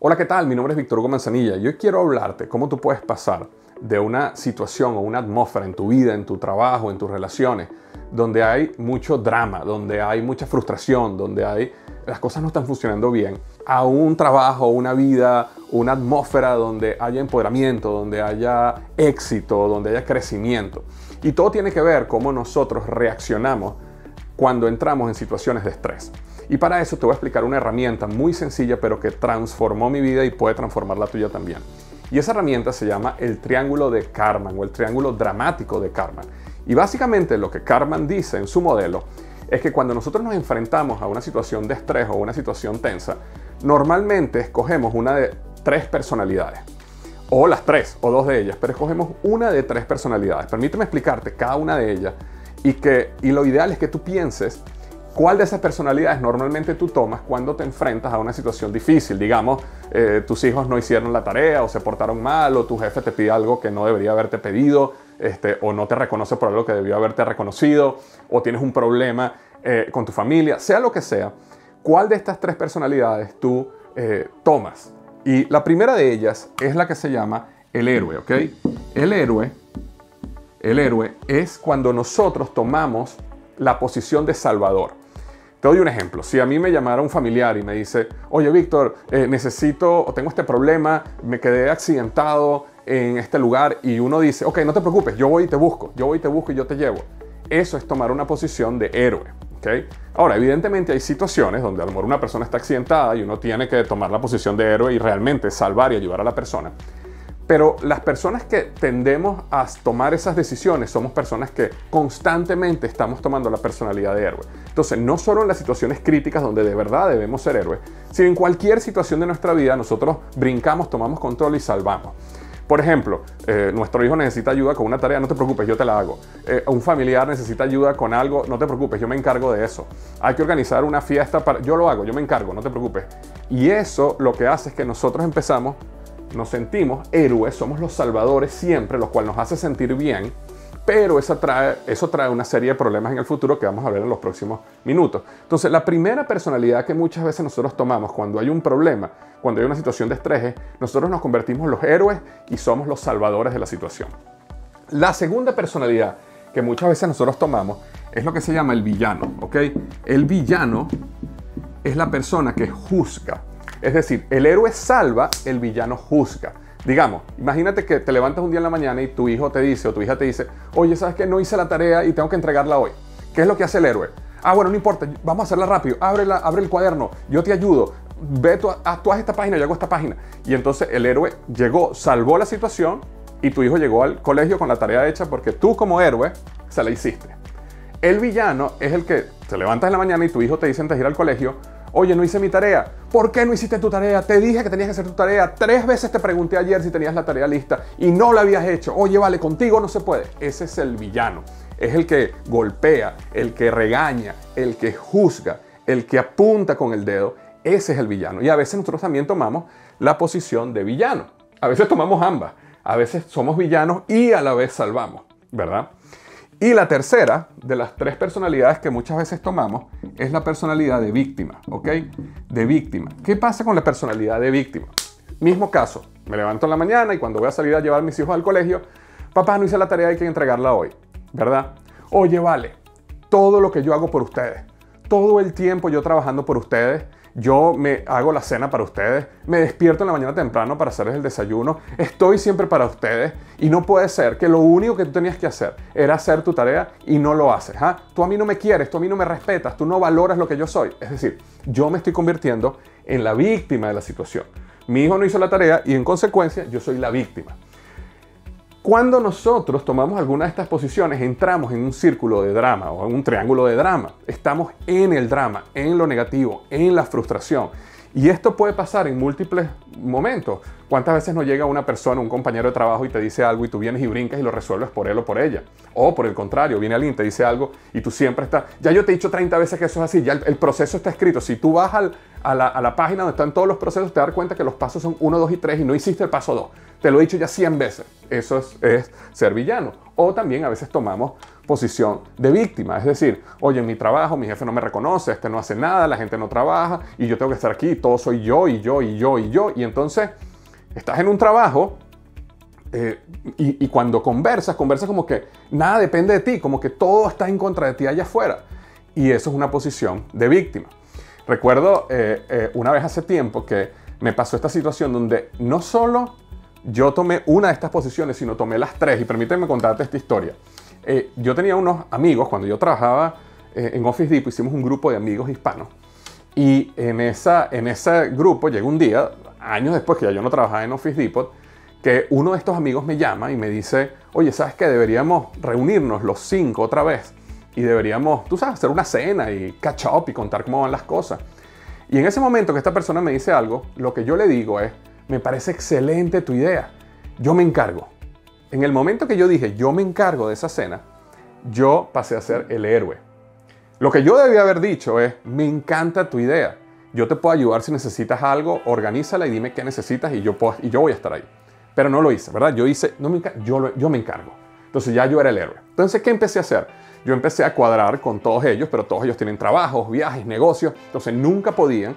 Hola, ¿qué tal? Mi nombre es Víctor Hugo Manzanilla y hoy quiero hablarte cómo tú puedes pasar de una situación o una atmósfera en tu vida, en tu trabajo, en tus relaciones, donde hay mucho drama, donde hay mucha frustración, donde las cosas no están funcionando bien, a un trabajo, una vida, una atmósfera donde haya empoderamiento, donde haya éxito, donde haya crecimiento. Y todo tiene que ver cómo nosotros reaccionamos cuando entramos en situaciones de estrés. Y para eso te voy a explicar una herramienta muy sencilla, pero que transformó mi vida y puede transformar la tuya también. Y esa herramienta se llama el triángulo de Karpman o el triángulo dramático de Karpman. Y básicamente lo que Karpman dice en su modelo es que cuando nosotros nos enfrentamos a una situación de estrés o una situación tensa, normalmente escogemos una de tres personalidades. O las tres, o dos de ellas, pero escogemos una de tres personalidades. Permíteme explicarte cada una de ellas y lo ideal es que tú pienses ¿cuál de esas personalidades normalmente tú tomas cuando te enfrentas a una situación difícil? Digamos, tus hijos no hicieron la tarea o se portaron mal o tu jefe te pide algo que no debería haberte pedido o no te reconoce por algo que debió haberte reconocido o tienes un problema con tu familia, sea lo que sea. ¿Cuál de estas tres personalidades tú tomas? Y la primera de ellas es la que se llama el héroe, ¿ok? El héroe es cuando nosotros tomamos la posición de salvador. Te doy un ejemplo. Si a mí me llamara un familiar y me dice, oye Víctor, necesito o tengo este problema, me quedé accidentado en este lugar y uno dice, ok, no te preocupes, yo voy y te busco y yo te llevo. Eso es tomar una posición de héroe. ¿Okay? Ahora, evidentemente hay situaciones donde a lo mejor una persona está accidentada y uno tiene que tomar la posición de héroe y realmente salvar y ayudar a la persona. Pero las personas que tendemos a tomar esas decisiones somos personas que constantemente estamos tomando la personalidad de héroe. Entonces, no solo en las situaciones críticas donde de verdad debemos ser héroes, sino en cualquier situación de nuestra vida nosotros brincamos, tomamos control y salvamos. Por ejemplo, nuestro hijo necesita ayuda con una tarea, no te preocupes, yo te la hago. Un familiar necesita ayuda con algo, no te preocupes, yo me encargo de eso. Hay que organizar una fiesta, yo lo hago, yo me encargo, no te preocupes. Y eso lo que hace es que nosotros nos sentimos héroes, somos los salvadores siempre, lo cual nos hace sentir bien, pero eso trae una serie de problemas en el futuro que vamos a ver en los próximos minutos. Entonces, la primera personalidad que muchas veces nosotros tomamos cuando hay un problema, cuando hay una situación de estrés, nosotros nos convertimos en los héroes y somos los salvadores de la situación. La segunda personalidad que muchas veces nosotros tomamos es lo que se llama el villano, ¿ok? El villano es la persona que juzga. Es decir, el héroe salva, el villano juzga. Digamos, imagínate que te levantas un día en la mañana y tu hijo te dice o tu hija te dice, oye, ¿sabes qué? No hice la tarea y tengo que entregarla hoy. ¿Qué es lo que hace el héroe? Ah, bueno, no importa, vamos a hacerla rápido. Abre el cuaderno, yo te ayudo. Ve, tú haz esta página, yo hago esta página. Y entonces el héroe llegó, salvó la situación y tu hijo llegó al colegio con la tarea hecha porque tú como héroe se la hiciste. El villano es el que te levantas en la mañana y tu hijo te dice antes de ir al colegio, oye, no hice mi tarea. ¿Por qué no hiciste tu tarea? Te dije que tenías que hacer tu tarea. 3 veces te pregunté ayer si tenías la tarea lista y no la habías hecho. Oye, vale, contigo no se puede. Ese es el villano. Es el que golpea, el que regaña, el que juzga, el que apunta con el dedo. Ese es el villano. Y a veces nosotros también tomamos la posición de villano. A veces tomamos ambas. A veces somos villanos y a la vez salvamos, ¿verdad? Y la tercera de las tres personalidades que muchas veces tomamos es la personalidad de víctima, ¿ok? De víctima. ¿Qué pasa con la personalidad de víctima? Mismo caso, me levanto en la mañana y cuando voy a salir a llevar a mis hijos al colegio, papá, no hice la tarea, hay que entregarla hoy, ¿verdad? Oye, vale, todo lo que yo hago por ustedes, todo el tiempo yo trabajando por ustedes, yo me hago la cena para ustedes, me despierto en la mañana temprano para hacerles el desayuno, estoy siempre para ustedes y no puede ser que lo único que tú tenías que hacer era hacer tu tarea y no lo haces. ¿Ah? Tú a mí no me quieres, tú a mí no me respetas, tú no valoras lo que yo soy. Es decir, yo me estoy convirtiendo en la víctima de la situación. Mi hijo no hizo la tarea y en consecuencia yo soy la víctima. Cuando nosotros tomamos alguna de estas posiciones, entramos en un círculo de drama o en un triángulo de drama. Estamos en el drama, en lo negativo, en la frustración. Y esto puede pasar en múltiples momentos. ¿Cuántas veces nos llega una persona, un compañero de trabajo y te dice algo y tú vienes y brincas y lo resuelves por él o por ella? O por el contrario, viene alguien y te dice algo y tú siempre estás... Ya yo te he dicho 30 veces que eso es así, ya el proceso está escrito. Si tú vas a la página donde están todos los procesos, te das cuenta que los pasos son 1, 2 y 3 y no hiciste el paso 2. Te lo he dicho ya 100 veces. Eso es ser villano. O también a veces tomamos posición de víctima. Es decir, oye, en mi trabajo mi jefe no me reconoce, no hace nada, la gente no trabaja y yo tengo que estar aquí, todo soy yo y yo y yo y yo. Y entonces estás en un trabajo y cuando conversas como que nada depende de ti, como que todo está en contra de ti allá afuera. Y eso es una posición de víctima. Recuerdo una vez hace tiempo que me pasó esta situación donde no solo yo tomé una de estas posiciones, sino tomé las tres. Y permíteme contarte esta historia. Yo tenía unos amigos, cuando yo trabajaba en Office Depot, hicimos un grupo de amigos hispanos. Y en ese grupo llegó un día, años después que ya yo no trabajaba en Office Depot, que uno de estos amigos me llama y me dice, oye, ¿sabes qué? Deberíamos reunirnos los 5 otra vez. Y deberíamos, tú sabes, hacer una cena y catch up y contar cómo van las cosas. Y en ese momento que esta persona me dice algo, lo que yo le digo es, me parece excelente tu idea, yo me encargo. En el momento que yo dije, yo me encargo de esa cena, yo pasé a ser el héroe. Lo que yo debía haber dicho es, me encanta tu idea, yo te puedo ayudar si necesitas algo, organízala y dime qué necesitas y yo voy a estar ahí. Pero no lo hice, ¿verdad? Yo hice, yo me encargo. Entonces ya yo era el héroe. Entonces, ¿qué empecé a hacer? Yo empecé a cuadrar con todos ellos, pero todos ellos tienen trabajos, viajes, negocios, entonces nunca podían.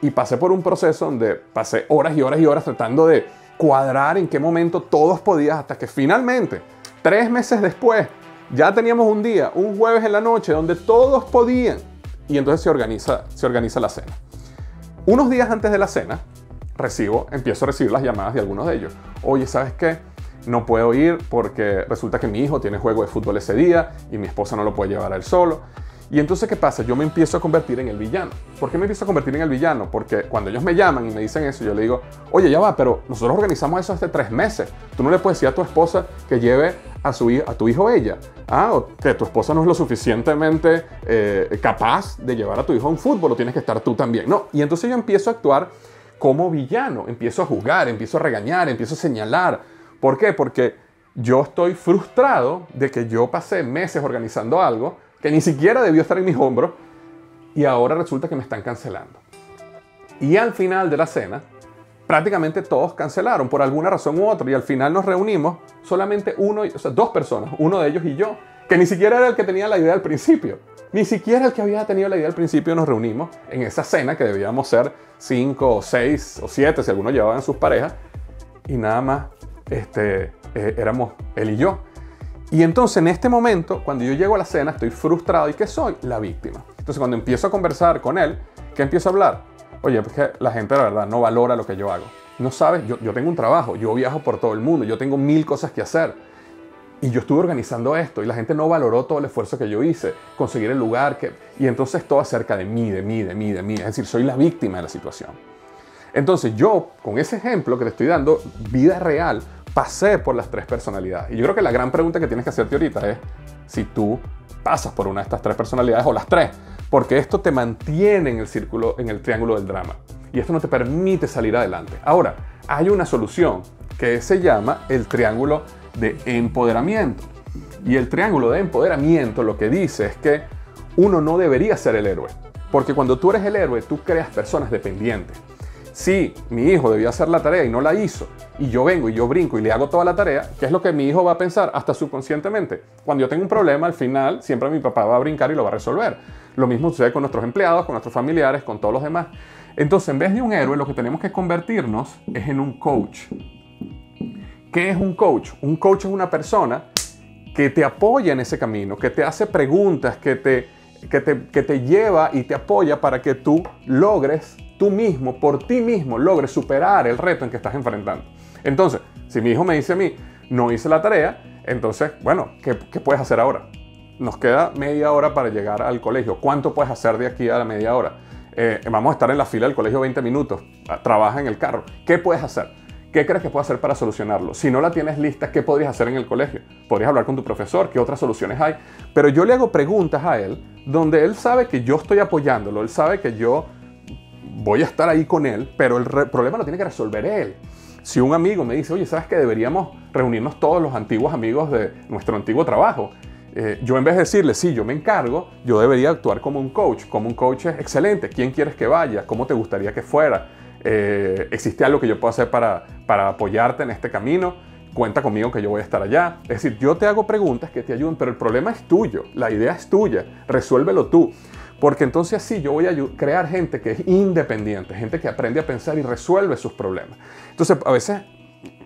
Y pasé por un proceso donde pasé horas y horas y horas tratando de cuadrar en qué momento todos podían, hasta que finalmente, 3 meses después, ya teníamos un día, un jueves en la noche, donde todos podían. Y entonces se organiza la cena. Unos días antes de la cena, empiezo a recibir las llamadas de algunos de ellos. Oye, ¿sabes qué? No puedo ir porque resulta que mi hijo tiene juego de fútbol ese día y mi esposa no lo puede llevar a él solo. Y entonces, ¿qué pasa? Yo me empiezo a convertir en el villano. ¿Por qué me empiezo a convertir en el villano? Porque cuando ellos me llaman y me dicen eso, yo le digo, oye, ya va, pero nosotros organizamos eso hace 3 meses. Tú no le puedes decir a tu esposa que lleve a tu hijo ella. O que tu esposa no es lo suficientemente capaz de llevar a tu hijo a un fútbol, o tienes que estar tú también. No, y entonces yo empiezo a actuar como villano. Empiezo a juzgar, empiezo a regañar, empiezo a señalar. ¿Por qué? Porque yo estoy frustrado de que yo pasé meses organizando algo que ni siquiera debió estar en mis hombros y ahora resulta que me están cancelando. Y al final de la cena, prácticamente todos cancelaron por alguna razón u otra y al final nos reunimos solamente 2 personas, uno de ellos y yo, que ni siquiera era el que tenía la idea al principio. Ni siquiera el que había tenido la idea al principio nos reunimos en esa cena que debíamos ser 5 o 6 o 7 si algunos llevaban sus parejas y nada más éramos él y yo. Y entonces en este momento, cuando yo llego a la cena, estoy frustrado. ¿Y qué soy? La víctima. Entonces cuando empiezo a conversar con él, ¿qué empiezo a hablar? Oye, pues que la gente la verdad no valora lo que yo hago. No sabes, yo tengo un trabajo, yo viajo por todo el mundo, yo tengo 1000 cosas que hacer. Y yo estuve organizando esto y la gente no valoró todo el esfuerzo que yo hice, conseguir el lugar. Y entonces todo acerca de mí. Es decir, soy la víctima de la situación. Entonces yo, con ese ejemplo que te estoy dando, vida real, pasé por las 3 personalidades. Y yo creo que la gran pregunta que tienes que hacerte ahorita es si tú pasas por una de estas 3 personalidades o las 3. Porque esto te mantiene en el círculo, en el triángulo del drama. Y esto no te permite salir adelante. Ahora, hay una solución que se llama el triángulo de empoderamiento. Y el triángulo de empoderamiento lo que dice es que uno no debería ser el héroe. Porque cuando tú eres el héroe, tú creas personas dependientes. Si mi hijo debía hacer la tarea y no la hizo, y yo vengo y yo brinco y le hago toda la tarea, ¿qué es lo que mi hijo va a pensar? Hasta subconscientemente. Cuando yo tengo un problema, al final siempre mi papá va a brincar y lo va a resolver. Lo mismo sucede con nuestros empleados, con nuestros familiares, con todos los demás. Entonces, en vez de un héroe, lo que tenemos que convertirnos es en un coach. ¿Qué es un coach? Un coach es una persona que te apoya en ese camino, que te hace preguntas, que te lleva y te apoya para que tú logres tú mismo, por ti mismo, logres superar el reto en que estás enfrentando. Entonces, si mi hijo me dice a mí, no hice la tarea, entonces, bueno, ¿qué puedes hacer ahora? Nos queda media hora para llegar al colegio. ¿Cuánto puedes hacer de aquí a la media hora? Vamos a estar en la fila del colegio 20 minutos. Trabaja en el carro. ¿Qué puedes hacer? ¿Qué crees que puedes hacer para solucionarlo? Si no la tienes lista, ¿qué podrías hacer en el colegio? Podrías hablar con tu profesor, ¿qué otras soluciones hay? Pero yo le hago preguntas a él donde él sabe que yo estoy apoyándolo, él sabe que yo voy a estar ahí con él, pero el problema lo tiene que resolver él. Si un amigo me dice, oye, ¿sabes que deberíamos reunirnos todos los antiguos amigos de nuestro antiguo trabajo? Yo en vez de decirle, sí, yo me encargo, yo debería actuar como un coach. Como un coach es excelente. ¿Quién quieres que vaya? ¿Cómo te gustaría que fuera? ¿Existe algo que yo pueda hacer para apoyarte en este camino? Cuenta conmigo que yo voy a estar allá. Es decir, yo te hago preguntas que te ayuden, pero el problema es tuyo. La idea es tuya. Resuélvelo tú. Porque entonces así yo voy a crear gente que es independiente, gente que aprende a pensar y resuelve sus problemas. Entonces, a veces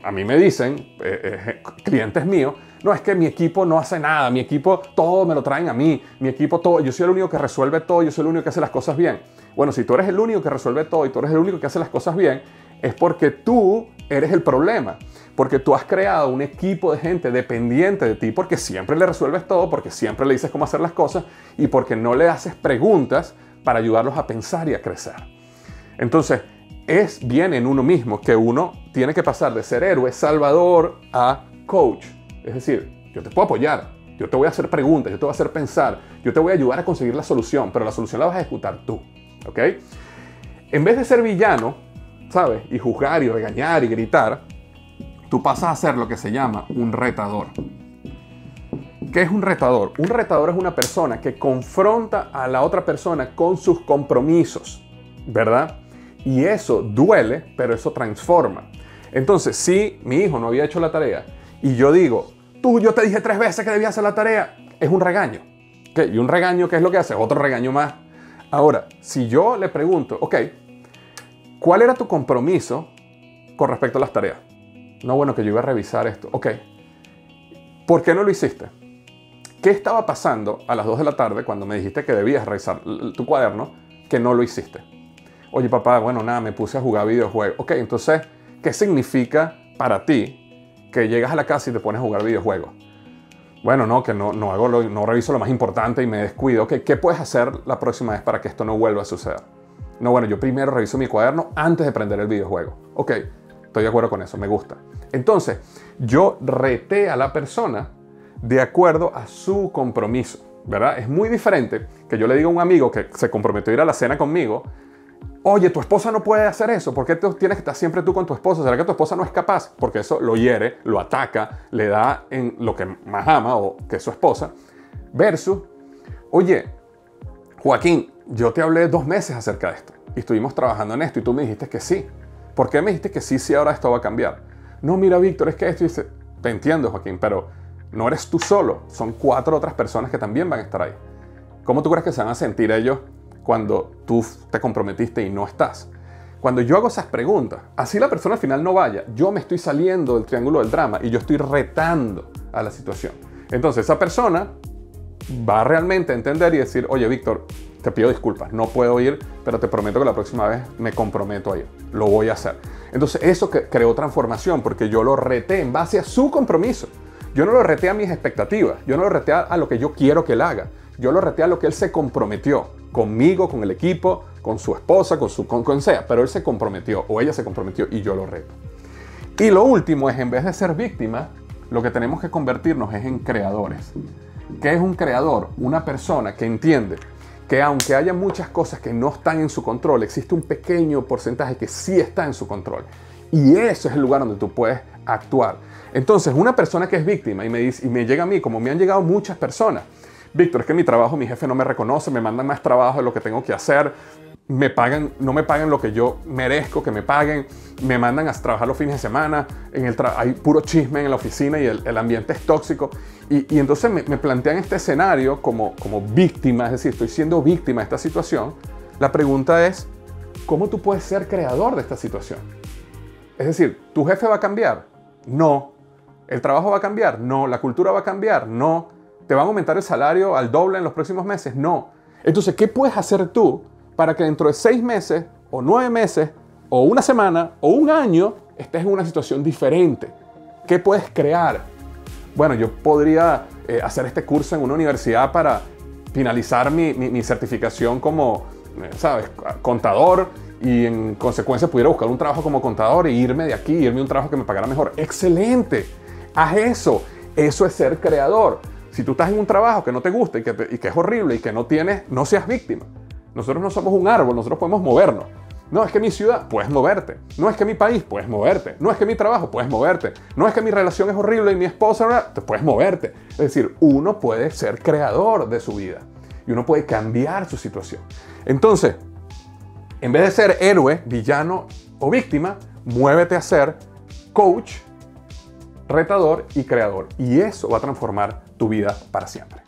a mí me dicen, clientes míos, no, es que mi equipo no hace nada, mi equipo todo me lo traen a mí, mi equipo todo, yo soy el único que resuelve todo, yo soy el único que hace las cosas bien. Bueno, si tú eres el único que resuelve todo y tú eres el único que hace las cosas bien, es porque tú eres el problema, porque tú has creado un equipo de gente dependiente de ti, porque siempre le resuelves todo, porque siempre le dices cómo hacer las cosas y porque no le haces preguntas para ayudarlos a pensar y a crecer. Entonces, es bien en uno mismo que uno tiene que pasar de ser héroe, salvador, a coach. Es decir, yo te puedo apoyar, yo te voy a hacer preguntas, yo te voy a hacer pensar, yo te voy a ayudar a conseguir la solución, pero la solución la vas a ejecutar tú, ¿ok? En vez de ser villano, ¿sabes? Y juzgar y regañar y gritar, tú pasas a ser lo que se llama un retador. ¿Qué es un retador? Un retador es una persona que confronta a la otra persona con sus compromisos, ¿verdad? Y eso duele, pero eso transforma. Entonces, si mi hijo no había hecho la tarea y yo digo, yo te dije 3 veces que debía hacer la tarea, es un regaño. ¿Okay? Y un regaño, ¿qué es lo que hace? Otro regaño más. Ahora, si yo le pregunto, ok, ¿cuál era tu compromiso con respecto a las tareas? No, bueno, que yo iba a revisar esto. Ok, ¿por qué no lo hiciste? ¿Qué estaba pasando a las 2 de la tarde cuando me dijiste que debías revisar tu cuaderno que no lo hiciste? Oye, papá, bueno, nada, me puse a jugar videojuegos. Ok, entonces, ¿qué significa para ti que llegas a la casa y te pones a jugar videojuegos? Bueno, no, que no reviso lo más importante y me descuido. Ok, ¿qué puedes hacer la próxima vez para que esto no vuelva a suceder? No, bueno, yo primero reviso mi cuaderno antes de prender el videojuego. Ok, estoy de acuerdo con eso, me gusta. Entonces, yo reté a la persona de acuerdo a su compromiso, ¿verdad? Es muy diferente que yo le diga a un amigo que se comprometió a ir a la cena conmigo, oye, tu esposa no puede hacer eso, ¿por qué tienes que estar siempre tú con tu esposa? ¿Será que tu esposa no es capaz? Porque eso lo hiere, lo ataca, le da en lo que más ama o que es su esposa. Versus, oye, Joaquín, yo te hablé 2 meses acerca de esto y estuvimos trabajando en esto y tú me dijiste que sí. ¿Por qué me dijiste que sí si ahora esto va a cambiar? No, mira, Víctor, es que esto dice, te entiendo, Joaquín, pero no eres tú solo, son 4 otras personas que también van a estar ahí. ¿Cómo tú crees que se van a sentir ellos cuando tú te comprometiste y no estás? Cuando yo hago esas preguntas, así la persona al final no vaya, yo me estoy saliendo del triángulo del drama y yo estoy retando a la situación. Entonces esa persona va realmente a entender y decir, oye, Víctor, te pido disculpas, no puedo ir, pero te prometo que la próxima vez me comprometo a ir, lo voy a hacer. Entonces eso creó transformación porque yo lo reté en base a su compromiso. Yo no lo reté a mis expectativas, yo no lo reté a lo que yo quiero que él haga, yo lo reté a lo que él se comprometió, conmigo, con el equipo, con su esposa, con quien sea, pero él se comprometió o ella se comprometió y yo lo reto. Y lo último es, en vez de ser víctimas, lo que tenemos que convertirnos es en creadores. ¿Qué es un creador? Una persona que entiende que aunque haya muchas cosas que no están en su control, existe un pequeño porcentaje que sí está en su control. Y ese es el lugar donde tú puedes actuar. Entonces, una persona que es víctima y me llega a mí, como me han llegado muchas personas, Víctor, es que mi trabajo, mi jefe no me reconoce, me mandan más trabajo de lo que tengo que hacer, no me pagan lo que yo merezco que me paguen, me mandan a trabajar los fines de semana, hay puro chisme en la oficina y el ambiente es tóxico. Y entonces me plantean este escenario como víctima, es decir, estoy siendo víctima de esta situación. La pregunta es, ¿cómo tú puedes ser creador de esta situación? Es decir, ¿tu jefe va a cambiar? No. ¿El trabajo va a cambiar? No. ¿La cultura va a cambiar? No. ¿Te van a aumentar el salario al doble en los próximos meses? No. Entonces, ¿qué puedes hacer tú para que dentro de 6 meses, o 9 meses, o una semana, o un año, estés en una situación diferente? ¿Qué puedes crear? Bueno, yo podría hacer este curso en una universidad para finalizar mi certificación como, ¿sabes?, contador, y en consecuencia pudiera buscar un trabajo como contador e irme de aquí, irme a un trabajo que me pagara mejor. ¡Excelente! Haz eso. Eso es ser creador. Si tú estás en un trabajo que no te gusta y que es horrible y que no seas víctima. Nosotros no somos un árbol, nosotros podemos movernos. No es que mi ciudad, puedes moverte. No es que mi país, puedes moverte. No es que mi trabajo, puedes moverte. No es que mi relación es horrible y mi esposa, te puedes moverte. Es decir, uno puede ser creador de su vida y uno puede cambiar su situación. Entonces, en vez de ser héroe, villano o víctima, muévete a ser coach, retador y creador. Y eso va a transformar tu vida para siempre.